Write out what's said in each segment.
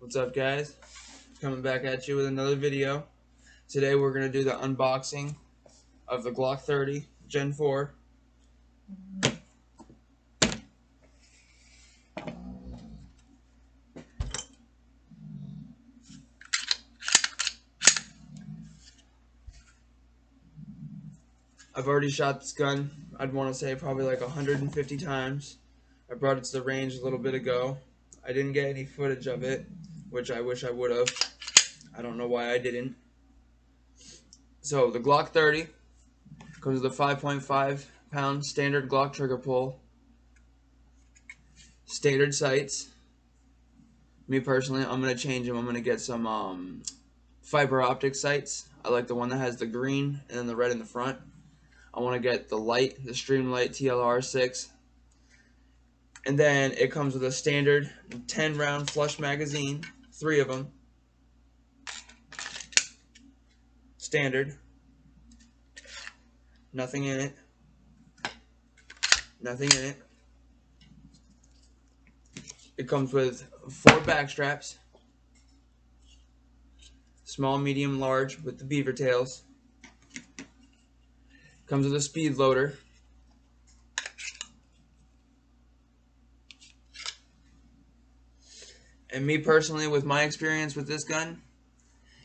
What's up, guys? Coming back at you with another video. Today we're going to do the unboxing of the Glock 30 Gen 4. I've already shot this gun, I'd want to say probably like 150 times. I brought it to the range a little bit ago. I didn't get any footage of it, which I wish I would have. I don't know why I didn't. So the Glock 30 comes with a 5.5 pound standard Glock trigger pull, standard sights. Me personally, I'm going to change them. I'm going to get some fiber optic sights. I like the one that has the green and then the red in the front. I want to get the light, the Streamlight TLR6. And then it comes with a standard 10 round flush magazine, 3 of them. Standard. Nothing in it. Nothing in it. It comes with 4 back straps. Small, medium, large with the beaver tails. Comes with a speed loader. And me personally, with my experience with this gun,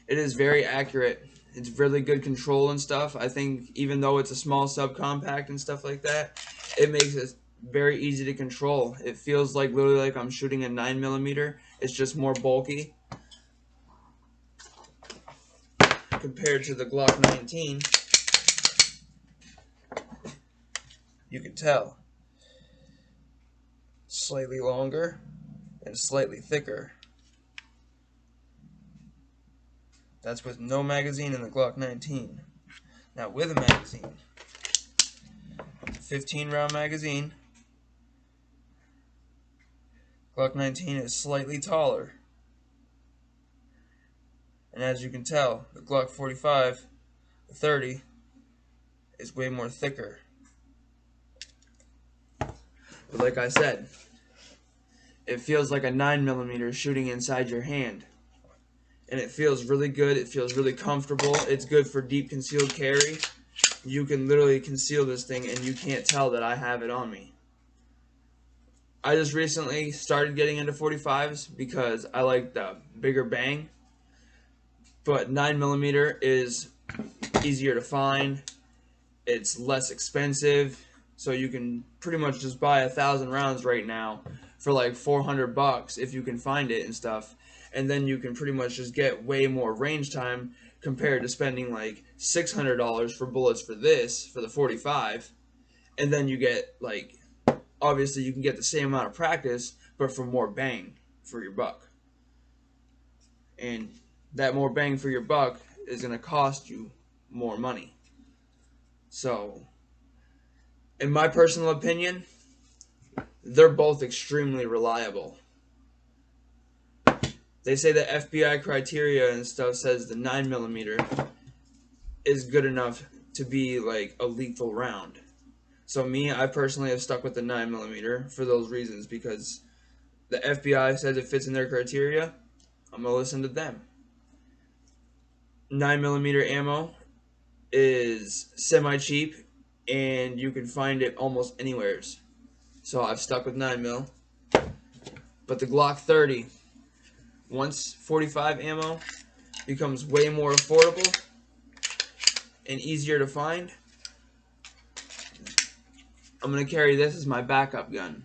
it is very accurate. It's really good control and stuff. I think even though it's a small subcompact and stuff like that, it makes it very easy to control. It feels like literally like I'm shooting a 9mm. It's just more bulky compared to the Glock 19. You can tell. Slightly longer and slightly thicker. That's with no magazine in the Glock 19. Now with a magazine, 15 round magazine. Glock 19 is slightly taller. And as you can tell, the Glock 45, the 30, is way more thicker. But like I said, it feels like a 9mm shooting inside your hand. And it feels really good. It feels really comfortable. It's good for deep concealed carry. You can literally conceal this thing and you can't tell that I have it on me. I just recently started getting into 45s because I like the bigger bang. But 9mm is easier to find. It's less expensive. So you can pretty much just buy 1,000 rounds right now for like $400 if you can find it and stuff. And then you can pretty much just get way more range time compared to spending like $600 for bullets for this, for the 45. And then you get like, obviously you can get the same amount of practice, but for more bang for your buck. And that more bang for your buck is going to cost you more money. So, in my personal opinion, they're both extremely reliable. They say the FBI criteria and stuff says the 9mm is good enough to be like a lethal round. So me, I personally have stuck with the 9mm for those reasons, because the FBI says it fits in their criteria. I'm gonna listen to them. 9mm ammo is semi-cheap and you can find it almost anywhere. So I've stuck with 9mm. But the Glock 30, once 45 ammo becomes way more affordable and easier to find, I'm going to carry this as my backup gun.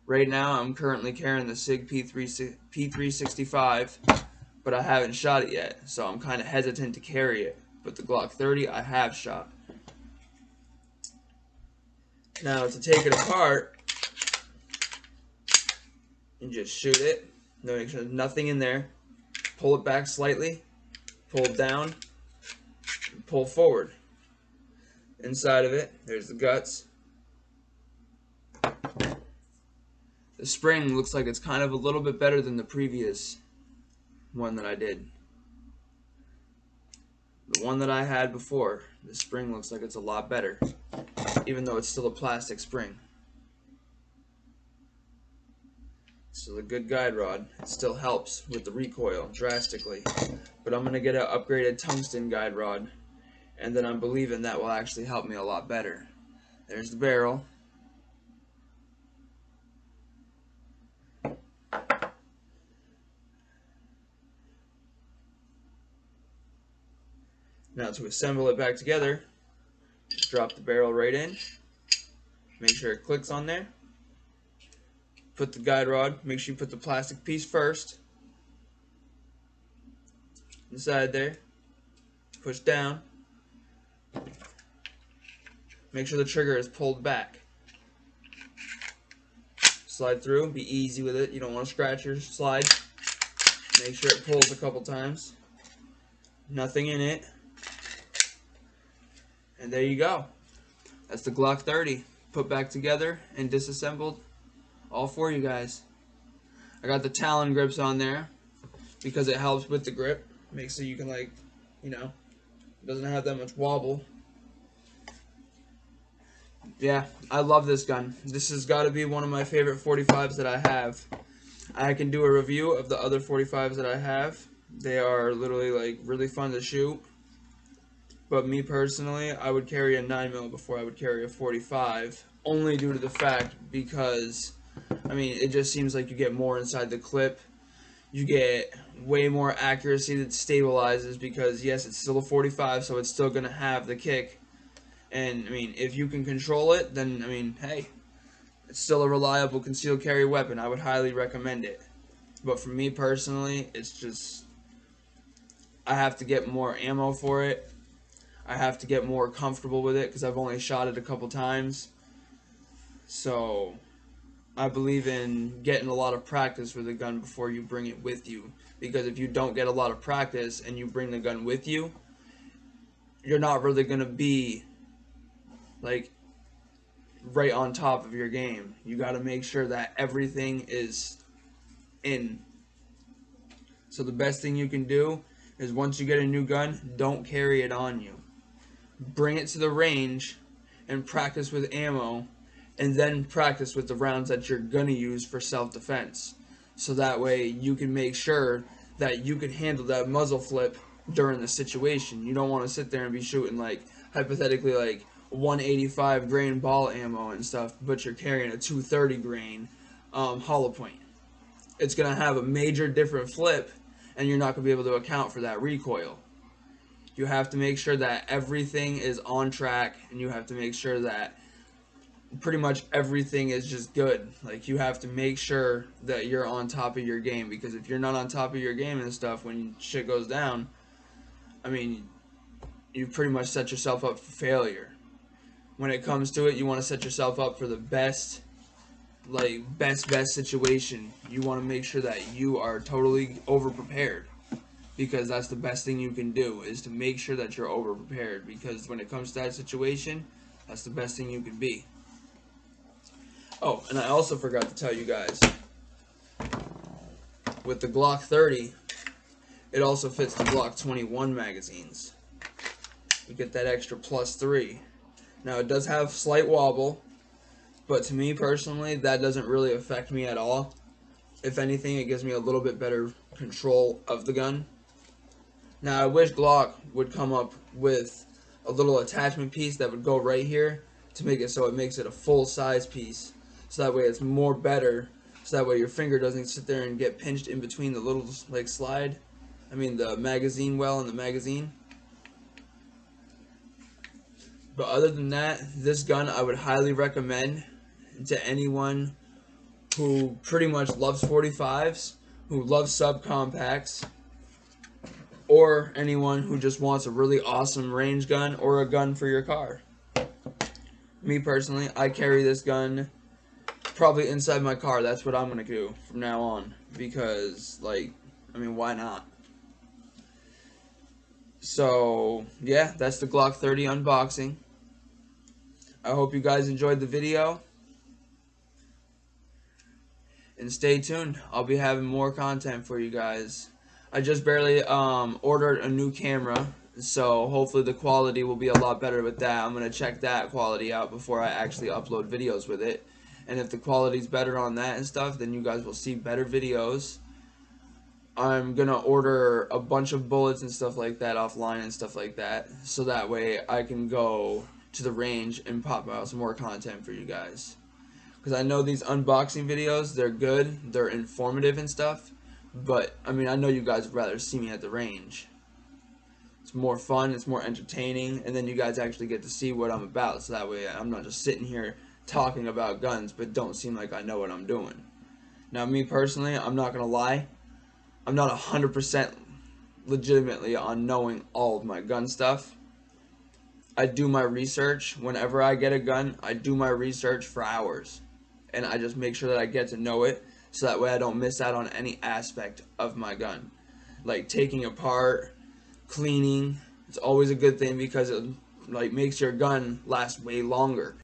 Right now I'm currently carrying the SIG P365, but I haven't shot it yet, so I'm kind of hesitant to carry it. But the Glock 30 I have shot. Now to take it apart and just shoot it, make sure there's nothing in there, pull it back slightly, pull it down, and pull forward. Inside of it, there's the guts. The spring looks like it's kind of a little bit better than the previous one that I did. The one that I had before, the spring looks like it's a lot better, even though it's still a plastic spring. So the good guide rod, it still helps with the recoil drastically. But I'm going to get an upgraded tungsten guide rod, and then I'm believing that will actually help me a lot better. There's the barrel. Now to assemble it back together, just drop the barrel right in. Make sure it clicks on there. Put the guide rod, make sure you put the plastic piece first. Inside there. Push down. Make sure the trigger is pulled back. Slide through, be easy with it. You don't want to scratch your slide. Make sure it pulls a couple times. Nothing in it. And there you go. That's the Glock 30 put back together and disassembled, all for you guys. I got the Talon grips on there because it helps with the grip. Makes it you can, like, you know, it doesn't have that much wobble. Yeah, I love this gun. This has got to be one of my favorite 45s that I have. I can do a review of the other 45s that I have. They are literally, like, really fun to shoot. But me personally, I would carry a 9mm before I would carry a 45, only due to the fact because, I mean, it just seems like you get more inside the clip. You get way more accuracy that stabilizes because, yes, it's still a 45, so it's still going to have the kick. And, I mean, if you can control it, then, I mean, hey, it's still a reliable concealed carry weapon. I would highly recommend it. But for me personally, it's just, I have to get more ammo for it. I have to get more comfortable with it because I've only shot it a couple times. So I believe in getting a lot of practice with a gun before you bring it with you. Because if you don't get a lot of practice and you bring the gun with you, you're not really going to be, like, right on top of your game. You got to make sure that everything is in. So the best thing you can do is once you get a new gun, don't carry it on you. Bring it to the range and practice with ammo, and then practice with the rounds that you're going to use for self-defense. So that way you can make sure that you can handle that muzzle flip during the situation. You don't want to sit there and be shooting, like, hypothetically, like 185 grain ball ammo and stuff, but you're carrying a 230 grain hollow point. It's going to have a major different flip, and you're not going to be able to account for that recoil. You have to make sure that everything is on track, and you have to make sure that pretty much everything is just good. Like, you have to make sure that you're on top of your game, because if you're not on top of your game and stuff, when shit goes down, I mean, you pretty much set yourself up for failure. When it comes to it, you want to set yourself up for the best, like, best situation. You want to make sure that you are totally over-prepared. Because that's the best thing you can do, is to make sure that you're over-prepared. Because when it comes to that situation, that's the best thing you can be. Oh, and I also forgot to tell you guys, with the Glock 30, it also fits the Glock 21 magazines. You get that extra +3. Now, it does have slight wobble, but to me personally, that doesn't really affect me at all. If anything, it gives me a little bit better control of the gun. Now, I wish Glock would come up with a little attachment piece that would go right here to make it so it makes it a full-size piece. So that way it's more better. So that way your finger doesn't sit there and get pinched in between the little, like, slide. I mean, the magazine well and the magazine. But other than that, this gun I would highly recommend to anyone who pretty much loves 45s, who loves subcompacts, or anyone who just wants a really awesome range gun or a gun for your car. Me personally, I carry this gun probably inside my car. That's what I'm going to do from now on. Because, like, I mean, why not? So, yeah, that's the Glock 30 unboxing. I hope you guys enjoyed the video. And stay tuned. I'll be having more content for you guys. I just barely ordered a new camera, so hopefully the quality will be a lot better with that. I'm going to check that quality out before I actually upload videos with it. And if the quality's better on that and stuff, then you guys will see better videos. I'm gonna order a bunch of bullets and stuff like that offline and stuff like that, so that way I can go to the range and pop out some more content for you guys. Because I know these unboxing videos, they're good, they're informative and stuff, but I mean, I know you guys would rather see me at the range. It's more fun, it's more entertaining, and then you guys actually get to see what I'm about, so that way I'm not just sitting here talking about guns but don't seem like I know what I'm doing. Now, me personally, I'm not gonna lie, I'm not 100% legitimately on knowing all of my gun stuff. I do my research. Whenever I get a gun, I do my research for hours. And I just make sure that I get to know it, so that way I don't miss out on any aspect of my gun. Like taking apart, cleaning. It's always a good thing because it like makes your gun last way longer.